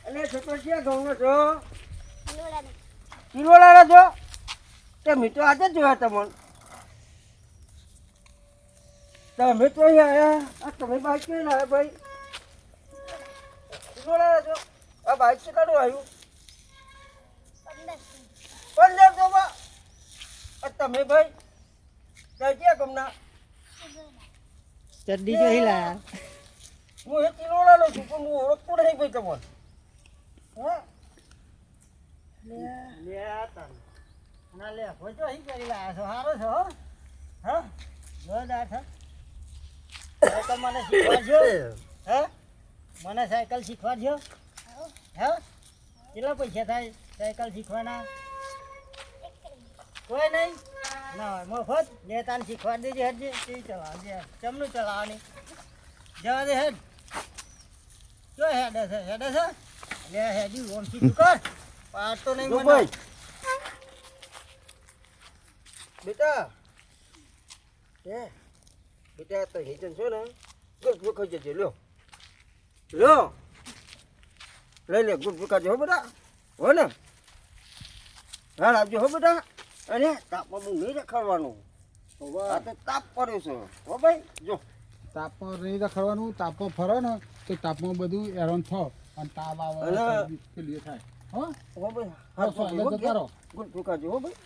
અને છોકરો ક્યાં ઘઉંનો છો? કિલોડાનો છો? તે મીઠો આજે જ જોયા તમને. તમે તો અહીંયા આવ્યા. આ તમે બાઈક કઈ લાવ્યા ભાઈ? કિલોડાના છો? આ બાઈક કેટલાનું આવ્યું? 1500 માં. તમે ભાઈ ક્યાં ગમના? ચડ્ડી જોઈ લાયા. હું એક કિલોડાનો છું પણ હું ઓળખતો નહીં ભાઈ તમને. હા લે તને ના લે ભોજો અહીં કરી લાયા છો. સારો છો હો. હા જોરદાર છે. સાયકલ મને શીખવાડજો. હે મને સાયકલ શીખવાડજો. હા કેટલા પૈસા થાય સાયકલ શીખવાના? કોઈ નહીં ના હોય મફત. લે તાને શીખવાડી દેજે. હેડજે કેવી ચલાવજે. ચમનું ચલાવવાની જવા દે. હેડ જો હેડે છે હેડે છે. લે હેડી ઓમ સીધું કર. પાર તો નહીં મને બેટા. બેટા તો હેજન છો ને ગુડ ખાઈ જજે. લ્યો લ્યો લઈ લે. ગુડ ખાજો હો બેટા. હો ને હાલ આપજો હો બેટા. અરે તાપમાં બહુ નહીં રખાડવાનું. આ તો તાપ પડ્યો છે હો ભાઈ. જો તાપમાં નહીં રખડવાનું. તાપમાં ફરે ને તો તાપમાં બધું હેરાન થાવ અને તાપ આવે પેલી થાય. હો ભાઈ જતા રહો. ગુડ ખાજો હો ભાઈ.